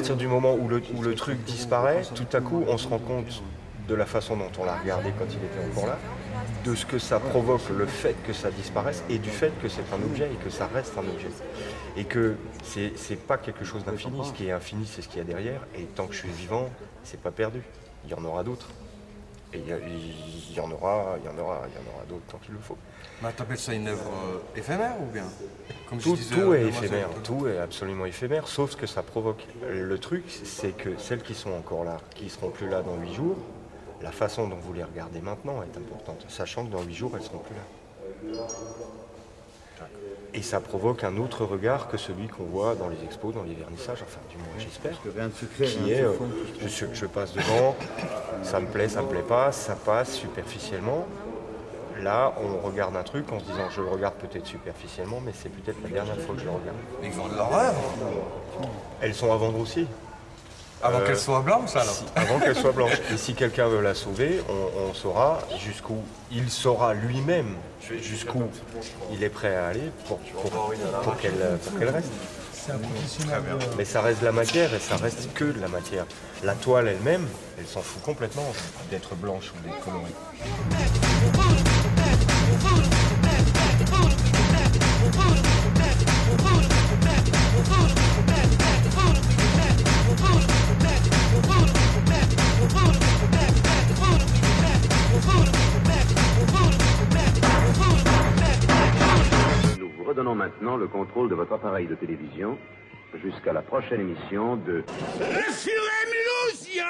partir du moment où le truc disparaît, tout à coup, on se rend compte de la façon dont on l'a regardé quand il était encore là, de ce que ça provoque, le fait que ça disparaisse, et du fait que c'est un objet et que ça reste un objet. Et que c'est pas quelque chose d'infini. Ce qui est infini, c'est ce qu'il y a derrière. Et tant que je suis vivant, c'est pas perdu. Il y en aura d'autres. Et il y en aura d'autres tant qu'il le faut. Bah, t'appelles ça une œuvre éphémère ou bien comme Tout est éphémère, Mademoiselle. tout est absolument éphémère, sauf ce que ça provoque. Le truc, c'est que celles qui sont encore là, qui seront plus là dans 8 jours, la façon dont vous les regardez maintenant est importante, sachant que dans 8 jours, elles seront plus là. Et ça provoque un autre regard que celui qu'on voit dans les expos, dans les vernissages, enfin du moins j'espère, qui est, je passe devant, ça me plaît pas, ça passe superficiellement. Là, on regarde un truc en se disant, je le regarde peut-être superficiellement, mais c'est peut-être la dernière fois que je le regarde. Ils vendent leur œuvre Elles sont à vendre aussi. avant qu'elles soient blanches alors. Avant qu'elle soit blanche. Et si quelqu'un veut la sauver, on saura jusqu'où il saura lui-même jusqu'où il est prêt à aller pour qu'elle reste. C'est un professionnel. Mais ça reste de la matière et ça reste que de la matière. La toile elle-même, elle s'en fout complètement d'être blanche ou d'être colorée. Nous vous redonnons maintenant le contrôle de votre appareil de télévision jusqu'à la prochaine émission de... Sur Lucien